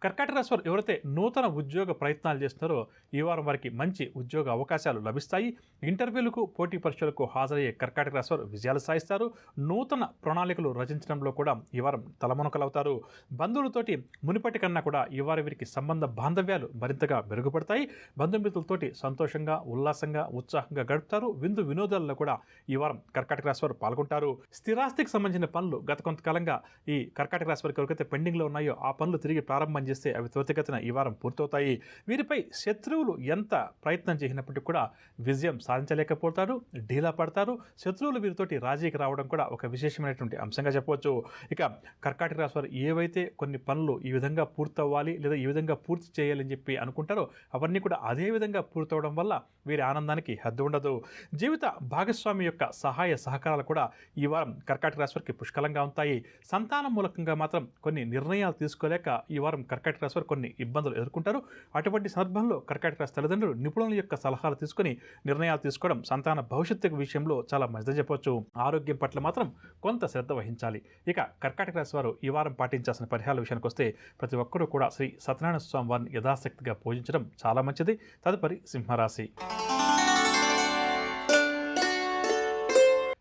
కర్కాటక రాశి వారు ఎవరైతే నూతన ఉద్యోగ ప్రయత్నాలు చేస్తున్నారో ఈ వారం వారికి మంచి ఉద్యోగ అవకాశాలు లభిస్తాయి. ఇంటర్వ్యూలకు, పోటీ పరీక్షలకు హాజరయ్యే కర్కాటక రాశి వారు విజయాలు సాధిస్తారు. నూతన ప్రణాళికలు రచించడంలో కూడా ఈ వారం తలమునకలవుతారు. బంధువులతోటి మునిపటి కన్నా కూడా ఈ వారం వీరికి సంబంధ బాంధవ్యాలు మరింతగా మెరుగుపడతాయి. బంధుమిత్రులతోటి సంతోషంగా, ఉల్లాసంగా, ఉత్సాహంగా గడుపుతారు. విందు వినోదాల్లో కూడా ఈ వారం కర్కాటక రాశి వారు పాల్గొంటారు. స్థిరాస్తికి సంబంధించిన పనులు గత కొంతకాలంగా ఈ కర్కాటక రాశి వారికి ఎవరికైతే పెండింగ్లో ఉన్నాయో ఆ పనులు తిరిగి ప్రారంభం చేస్తే అవి త్వరితగతిన ఈ వారం పూర్తవుతాయి. వీరిపై శత్రువులు ఎంత ప్రయత్నం చేసినప్పటికీ కూడా విజయం సాధించలేకపోతారు, డీలా పడతారు. శత్రువులు వీరితోటి రాజీకి రావడం కూడా ఒక విశేషమైనటువంటి అంశంగా చెప్పవచ్చు. ఇక కర్కాటక రాశి వారు ఏవైతే కొన్ని పనులు ఈ విధంగా పూర్తవ్వాలి లేదా ఈ విధంగా పూర్తి చేయాలని చెప్పి అనుకుంటారో అవన్నీ కూడా అదే విధంగా పూర్తవడం వల్ల వీరి ఆనందానికి హద్దు ఉండదు. జీవిత భాగస్వామి యొక్క సహాయ సహకారాలు కూడా ఈ వారం కర్కాటక రాశి వారికి పుష్కలంగా ఉంటాయి. సంతానం మూలకంగా మాత్రం కొన్ని నిర్ణయాలు తీసుకోలేక ఈ వారం కర్కాటక రాశి వారు కొన్ని ఇబ్బందులు ఎదుర్కొంటారు. అటువంటి సందర్భంలో కర్కాటక రాశి తల్లిదండ్రులు నిపుణుల యొక్క సలహాలు తీసుకొని నిర్ణయాలు తీసుకోవడం సంతాన భవిష్యత్తు విషయంలో చాలా మంచిదని చెప్పవచ్చు. ఆరోగ్యం పట్ల మాత్రం కొంత శ్రద్ధ వహించాలి. ఇక కర్కాటక రాశి వారు ఈ వారం పాటించాల్సిన పరిహారాల విషయానికి వస్తే ప్రతి ఒక్కరూ కూడా శ్రీ సత్యనారాయణ స్వామి వారిని యథాశక్తిగా పూజించడం చాలా మంచిది. తదుపరి సింహరాశి.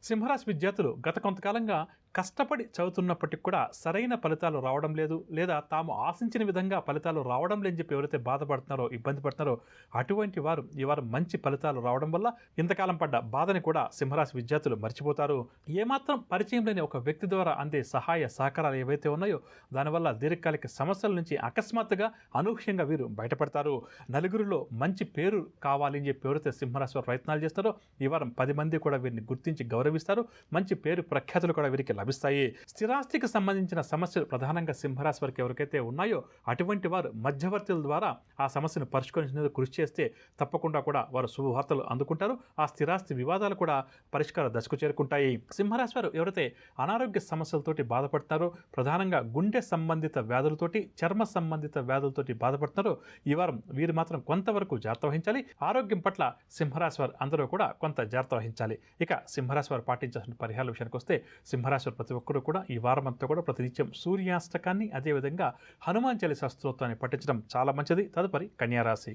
సింహరాశి విద్యార్థులు గత కొంతకాలంగా కష్టపడి చదువుతున్నప్పటికీ కూడా సరైన ఫలితాలు రావడం లేదు, లేదా తాము ఆశించిన విధంగా ఫలితాలు రావడం లేని చెప్పి ఎవరైతే బాధపడుతున్నారో, ఇబ్బంది పడుతున్నారో అటువంటి వారు ఈ వారం మంచి ఫలితాలు రావడం వల్ల ఇంతకాలం పడ్డ బాధని కూడా సింహరాశి విద్యార్థులు మర్చిపోతారు. ఏమాత్రం పరిచయం లేని ఒక వ్యక్తి ద్వారా అందే సహాయ సహకారాలు ఏవైతే ఉన్నాయో దానివల్ల దీర్ఘకాలిక సమస్యల నుంచి అకస్మాత్తుగా అనూహ్యంగా వీరు బయటపడతారు. నలుగురిలో మంచి పేరు కావాలి అని చెప్పి ఎవరైతే సింహరాశి వారు ప్రయత్నాలు చేస్తారో ఈ వారం 10 మంది కూడా వీరిని గుర్తించి గౌరవిస్తారు. మంచి పేరు ప్రఖ్యాతులు కూడా వీరికి లభిస్తాయి. స్థిరాస్తికి సంబంధించిన సమస్యలు ప్రధానంగా సింహరాశి వారికి ఎవరికైతే ఉన్నాయో అటువంటి వారు మధ్యవర్తుల ద్వారా ఆ సమస్యను పరిష్కరించేందుకు కృషి చేస్తే తప్పకుండా కూడా వారు శుభవార్తలు అందుకుంటారు. ఆ స్థిరాస్తి వివాదాలు కూడా పరిష్కార దశకు చేరుకుంటాయి. సింహరాశి వారు ఎవరైతే అనారోగ్య సమస్యలతోటి బాధపడుతున్నారో, ప్రధానంగా గుండె సంబంధిత వ్యాధులతోటి, చర్మ సంబంధిత వ్యాధులతోటి బాధపడుతున్నారో ఈ వారం వీరు మాత్రం కొంతవరకు జాగ్రత్త వహించాలి. ఆరోగ్యం పట్ల సింహరాశి వారు అందరూ కూడా కొంత జాగ్రత్త వహించాలి. ఇక సింహరాశి వారు పాటించాల్సిన పరిహారాల విషయానికి వస్తే సింహరాశి ప్రతి ఒక్కరూ కూడా ఈ వారం అంతా కూడా ప్రతినిత్యం సూర్యాష్టకాన్ని, అదేవిధంగా హనుమాన్ చాలీసా స్తోత్రాన్ని పఠించడం చాలా మంచిది. తదుపరి కన్యారాశి.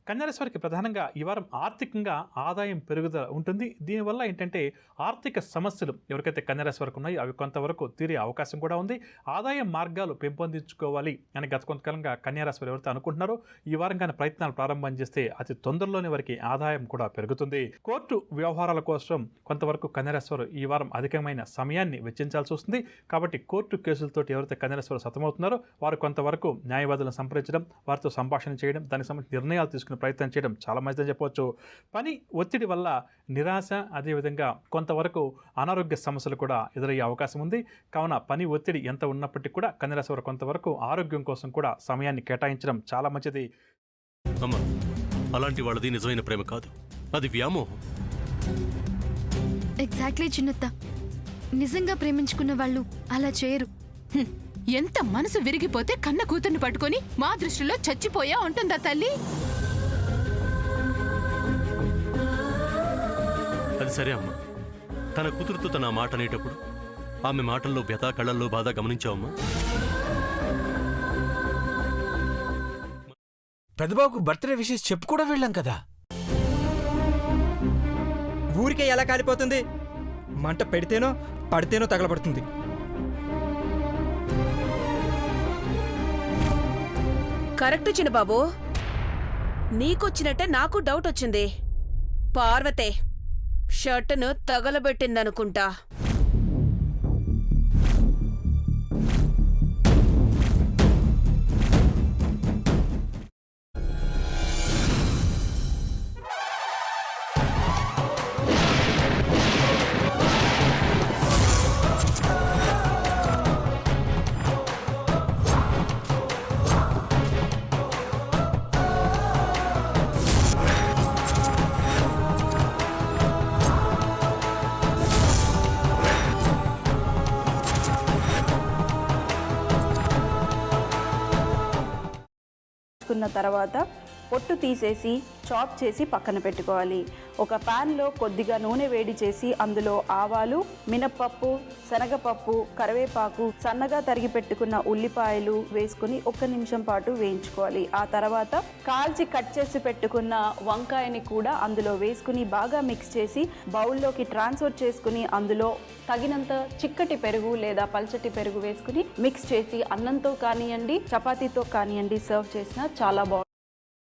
కన్యారాశి వారికి ప్రధానంగా ఈ వారం ఆర్థికంగా ఆదాయం పెరుగుదల ఉంటుంది. దీనివల్ల ఏంటంటే ఆర్థిక సమస్యలు ఎవరికైతే కన్యారాశి వరకు ఉన్నాయో అవి కొంతవరకు తీరే అవకాశం కూడా ఉంది. ఆదాయ మార్గాలు పెంపొందించుకోవాలి అని గత కొంతకాలంగా కన్యారాశి వారు ఎవరైతే అనుకుంటున్నారో ఈ వారం కానీ ప్రయత్నాలు ప్రారంభం చేస్తే అతి తొందరలోనే వారికి ఆదాయం కూడా పెరుగుతుంది. కోర్టు వ్యవహారాల కోసం కొంతవరకు కన్యారాశి వారు ఈ వారం అధికమైన సమయాన్ని వెచ్చించాల్సి వస్తుంది. కాబట్టి కోర్టు కేసులతోటి ఎవరైతే కన్యారాశి వారు సతమవుతున్నారో వారు కొంతవరకు న్యాయవాదులను సంప్రదించడం, వారితో సంభాషణ చేయడం, దానికి సంబంధించిన నిర్ణయాలు తీసుకుని ప్రయత్నం చేయడం చాలా మంచిదని చెప్పవచ్చు. పని ఒత్తిడి వల్ల నిరాశ, అదేవిధంగా కొంతవరకు అనారోగ్య సమస్యలు కూడా ఎదురయ్యే అవకాశం ఉంది. కావున పని ఒత్తిడి ఎంత ఉన్నప్పటికీ కూడా కన్యారాశి వారు కొంతవరకు ఆరోగ్యం కోసం కూడా సమయాన్ని కేటాయించడం చాలా మంచిది. అమ్మా, అలాంటి వాళ్ళది నిజమైన ప్రేమ కాదు, అది వ్యామోహం. ఎగ్జాక్ట్లీ చిన్నత్త, నిజంగా ప్రేమించుకున్న వాళ్ళు అలా చేయరు. ఎంత మనసు విరిగిపోతే కన్న కూతుర్ని పట్టుకొని మా దృష్టిలో చచ్చిపోయా ఉంటుందా తల్లి? అది సరే అమ్మా, తన కూతురుతో తన మాట అనేటప్పుడు ఆమె మాటల్లో వ్యథ, కళ్ళల్లో బాధ గమనించావమ్మా? పెద్దబాబుకు బర్త్డే విషెస్ చెప్పు కూడా వెళ్ళాం కదా. ఊరికే ఎలా కాలిపోతుంది? మంట పెడితేనో పడితేనో తగలబడుతుంది. కరెక్ట్ చిన్నబాబు, నీకొచ్చినట్టే నాకు డౌట్ వచ్చింది. పార్వతే షర్టును తగలబెట్టిందనుకుంటా. కున్న తర్వాత పొట్టు తీసేసి చాప్ చేసి పక్కన పెట్టుకోవాలి. ఒక ప్యాన్లో కొద్దిగా నూనె వేడి చేసి అందులో ఆవాలు, మినప్పప్పు, శనగపప్పు, కరివేపాకు, సన్నగా తరిగి పెట్టుకున్న ఉల్లిపాయలు వేసుకుని 1 నిమిషం పాటు వేయించుకోవాలి. ఆ తర్వాత కాల్చి కట్ చేసి పెట్టుకున్న వంకాయని కూడా అందులో వేసుకుని బాగా మిక్స్ చేసి బౌల్లోకి ట్రాన్స్ఫర్ చేసుకుని అందులో తగినంత చిక్కటి పెరుగు లేదా పల్చటి పెరుగు వేసుకుని మిక్స్ చేసి అన్నంతో కానివ్వండి, చపాతీతో కానివ్వండి సర్వ్ చేసినా చాలా బాగుంటుంది.